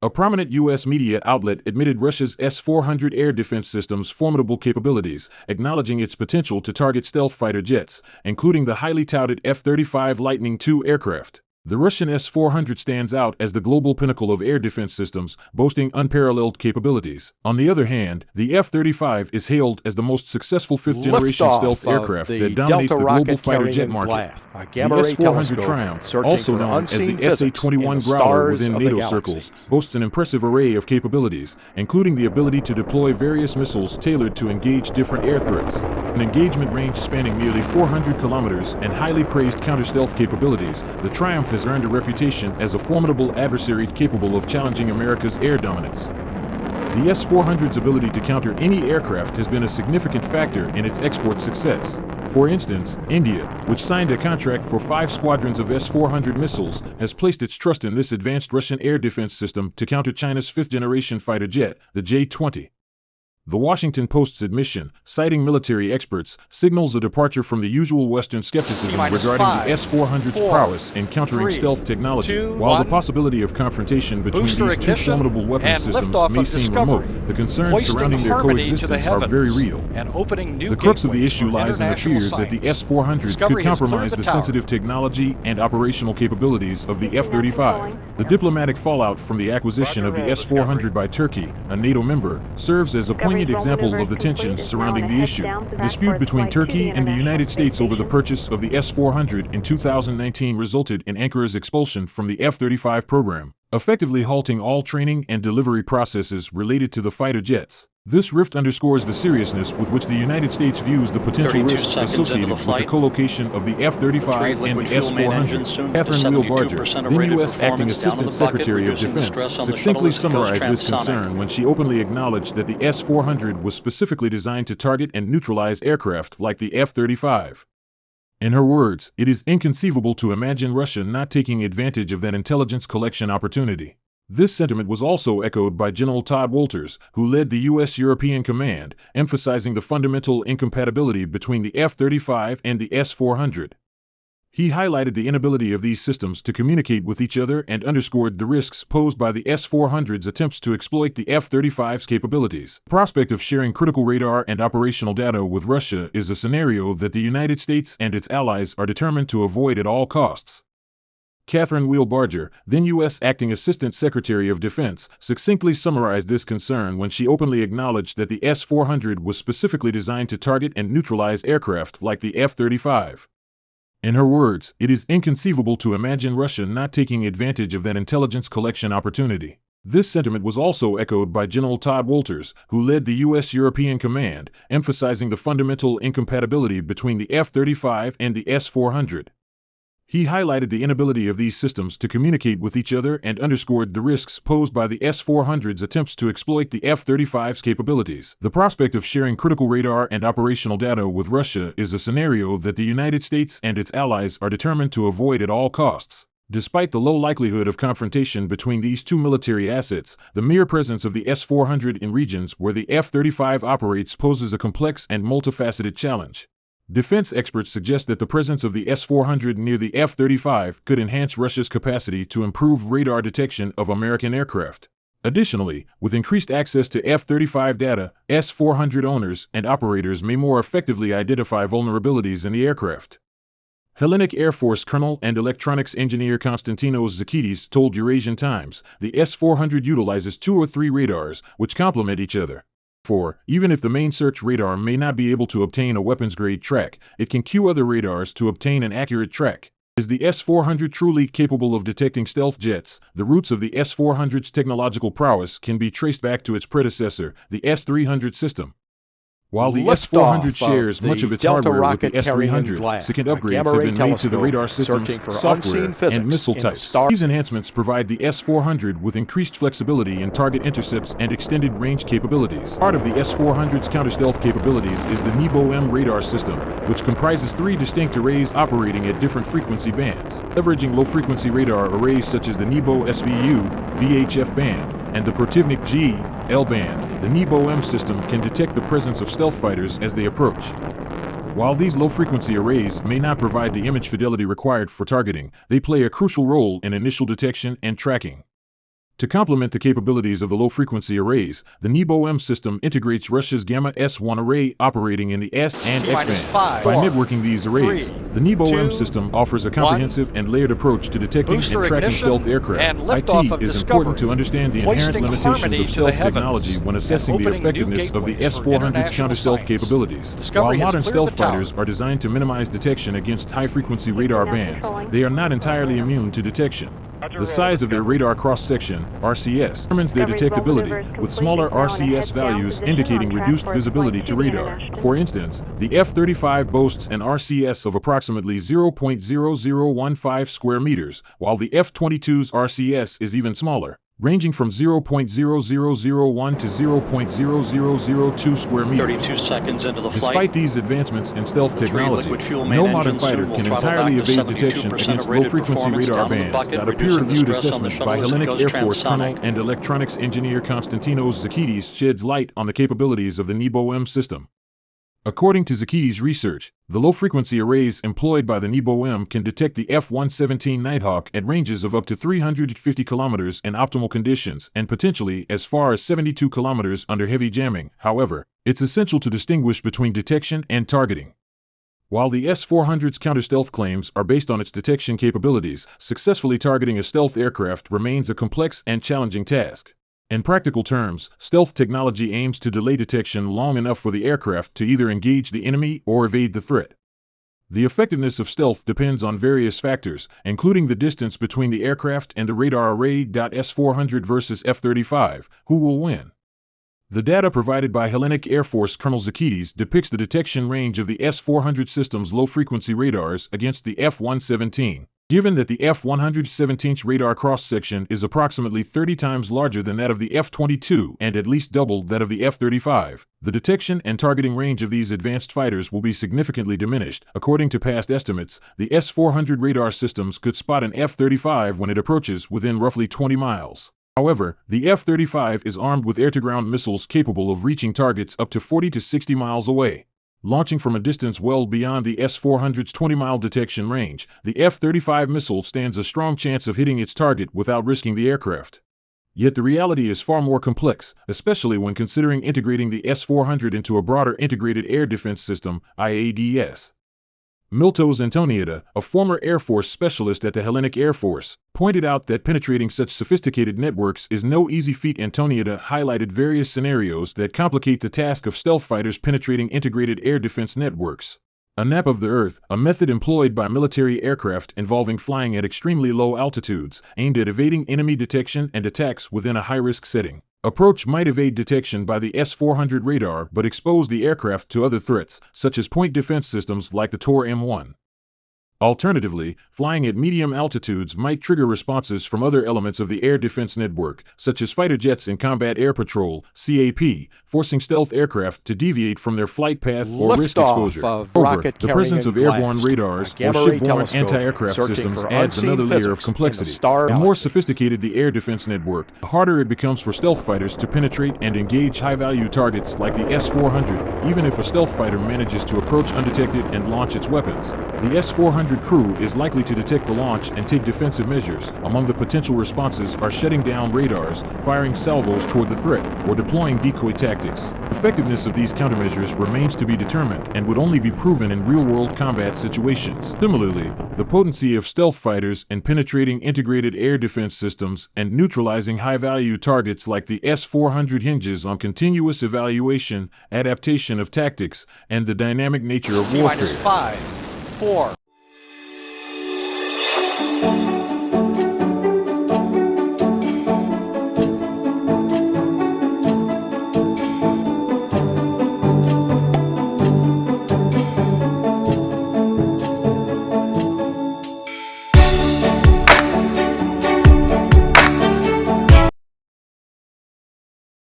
A prominent U.S. media outlet admitted Russia's S-400 air defense system's formidable capabilities, acknowledging its potential to target stealth fighter jets, including the highly touted F-35 Lightning II aircraft. The Russian S-400 stands out as the global pinnacle of air defense systems, boasting unparalleled capabilities. On the other hand, the F-35 is hailed as the most successful fifth-generation stealth aircraft that dominates the global fighter jet market. The S-400 Triumph, also known as the SA-21 Growler within NATO circles, boasts an impressive array of capabilities, including the ability to deploy various missiles tailored to engage different air threats. An engagement range spanning nearly 400 kilometers and highly praised counter-stealth capabilities, the Triumph has earned a reputation as a formidable adversary capable of challenging America's air dominance. The S-400's ability to counter any aircraft has been a significant factor in its export success. For instance, India, which signed a contract for 5 squadrons of S-400 missiles, has placed its trust in this advanced Russian air defense system to counter China's fifth-generation fighter jet, the J-20. The Washington Post's admission, citing military experts, signals a departure from the usual Western skepticism regarding the S-400's prowess in countering stealth technology. While the possibility of confrontation between these two formidable weapon systems may seem remote, the concerns surrounding their coexistence are very real. The crux of the issue lies in the fear that the S-400 could compromise the sensitive technology and operational capabilities of the F-35. The diplomatic fallout from the acquisition of the S-400 by Turkey, a NATO member, serves as a poignant example of the tensions surrounding the issue. The dispute between Turkey and the United States over the purchase of the S-400 in 2019 resulted in Ankara's expulsion from the F-35 program, effectively halting all training and delivery processes related to the fighter jets. This rift underscores the seriousness with which the United States views the potential risks associated with the co-location of the F-35 and the S-400. Catherine Wheel Barger, then U.S. Acting Assistant Secretary of Defense, succinctly summarized this concern when she openly acknowledged that the S-400 was specifically designed to target and neutralize aircraft like the F-35. In her words, it is inconceivable to imagine Russia not taking advantage of that intelligence collection opportunity. This sentiment was also echoed by General Todd Wolters, who led the U.S. European Command, emphasizing the fundamental incompatibility between the F-35 and the S-400. He highlighted the inability of these systems to communicate with each other and underscored the risks posed by the S-400's attempts to exploit the F-35's capabilities. The prospect of sharing critical radar and operational data with Russia is a scenario that the United States and its allies are determined to avoid at all costs. Catherine Wheel Barger, then U.S. Acting Assistant Secretary of Defense, succinctly summarized this concern when she openly acknowledged that the S-400 was specifically designed to target and neutralize aircraft like the F-35. In her words, it is inconceivable to imagine Russia not taking advantage of that intelligence collection opportunity. This sentiment was also echoed by General Todd Wolters, who led the U.S. European Command, emphasizing the fundamental incompatibility between the F-35 and the S-400. He highlighted the inability of these systems to communicate with each other and underscored the risks posed by the S-400's attempts to exploit the F-35's capabilities. The prospect of sharing critical radar and operational data with Russia is a scenario that the United States and its allies are determined to avoid at all costs. Despite the low likelihood of confrontation between these two military assets, the mere presence of the S-400 in regions where the F-35 operates poses a complex and multifaceted challenge. Defense experts suggest that the presence of the S-400 near the F-35 could enhance Russia's capacity to improve radar detection of American aircraft. Additionally, with increased access to F-35 data, S-400 owners and operators may more effectively identify vulnerabilities in the aircraft. Hellenic Air Force Colonel and electronics engineer Konstantinos Zakidis told Eurasian Times, the S-400 utilizes 2 or 3 radars, which complement each other. Even if the main search radar may not be able to obtain a weapons-grade track, it can cue other radars to obtain an accurate track. Is the S-400 truly capable of detecting stealth jets? The roots of the S-400's technological prowess can be traced back to its predecessor, the S-300 system. While the S-400 shares much of its hardware with the S-300, significant upgrades have been made to the radar systems, software, and missile types. These enhancements provide the S-400 with increased flexibility in target intercepts and extended range capabilities. Part of the S-400's counter-stealth capabilities is the NEBO-M radar system, which comprises 3 distinct arrays operating at different frequency bands. Leveraging low-frequency radar arrays such as the NEBO-SVU, VHF band, and the Protivnik G, L-band, the NEBO-M system can detect the presence of stealth fighters as they approach. While these low-frequency arrays may not provide the image fidelity required for targeting, they play a crucial role in initial detection and tracking. To complement the capabilities of the low-frequency arrays, the NEBO-M system integrates Russia's Gamma S1 array operating in the S and X bands. By networking these arrays, the NEBO-M system offers a comprehensive and layered approach to detecting and tracking stealth aircraft. It is important to understand the inherent limitations of stealth technology when assessing the effectiveness of the S-400's counter-stealth capabilities. While modern stealth fighters are designed to minimize detection against high-frequency radar bands, they are not entirely immune to detection. The size of their radar cross-section, RCS, determines their detectability, with smaller RCS values indicating reduced visibility to radar. For instance, the F-35 boasts an RCS of approximately 0.0015 square meters, while the F-22's RCS is even smaller, ranging from 0.0001 to 0.0002 square meters. 32 seconds into the flight. Despite these advancements in stealth technology, no modern fighter can entirely evade detection against low-frequency radar bands, a peer-reviewed assessment by Hellenic Air Force Colonel and electronics engineer Konstantinos Zakidis sheds light on the capabilities of the NEBO-M system. According to Zakidis' research, the low-frequency arrays employed by the NEBO-M can detect the F-117 Nighthawk at ranges of up to 350 kilometers in optimal conditions and potentially as far as 72 kilometers under heavy jamming. However, it's essential to distinguish between detection and targeting. While the S-400's counter-stealth claims are based on its detection capabilities, successfully targeting a stealth aircraft remains a complex and challenging task. In practical terms, stealth technology aims to delay detection long enough for the aircraft to either engage the enemy or evade the threat. The effectiveness of stealth depends on various factors, including the distance between the aircraft and the radar array. S-400 versus F-35, who will win? The data provided by Hellenic Air Force Colonel Zakidis depicts the detection range of the S-400 system's low-frequency radars against the F-117. Given that the F-117's radar cross-section is approximately 30 times larger than that of the F-22 and at least double that of the F-35, the detection and targeting range of these advanced fighters will be significantly diminished. According to past estimates, the S-400 radar systems could spot an F-35 when it approaches within roughly 20 miles. However, the F-35 is armed with air-to-ground missiles capable of reaching targets up to 40 to 60 miles away. Launching from a distance well beyond the S-400's 20-mile detection range, the F-35 missile stands a strong chance of hitting its target without risking the aircraft. Yet the reality is far more complex, especially when considering integrating the S-400 into a broader integrated air defense system, IADS. Miltos Antoniada, a former Air Force specialist at the Hellenic Air Force, pointed out that penetrating such sophisticated networks is no easy feat. Antoniada highlighted various scenarios that complicate the task of stealth fighters penetrating integrated air defense networks. A nap of the Earth, a method employed by military aircraft involving flying at extremely low altitudes, aimed at evading enemy detection and attacks within a high-risk setting. Approach might evade detection by the S-400 radar but expose the aircraft to other threats, such as point defense systems like the Tor M1. Alternatively, flying at medium altitudes might trigger responses from other elements of the air defense network, such as fighter jets in combat air patrol, CAP, forcing stealth aircraft to deviate from their flight path or risk exposure. Moreover, the presence of airborne radars or shipborne anti-aircraft systems adds another layer of complexity. The more sophisticated the air defense network, the harder it becomes for stealth fighters to penetrate and engage high-value targets like the S-400, even if a stealth fighter manages to approach undetected and launch its weapons. The S-400 crew is likely to detect the launch and take defensive measures. Among the potential responses are shutting down radars, firing salvos toward the threat, or deploying decoy tactics. The effectiveness of these countermeasures remains to be determined and would only be proven in real-world combat situations. Similarly, the potency of stealth fighters in penetrating integrated air defense systems and neutralizing high-value targets like the S-400 hinges on continuous evaluation, adaptation of tactics, and the dynamic nature of warfare. -5, 4,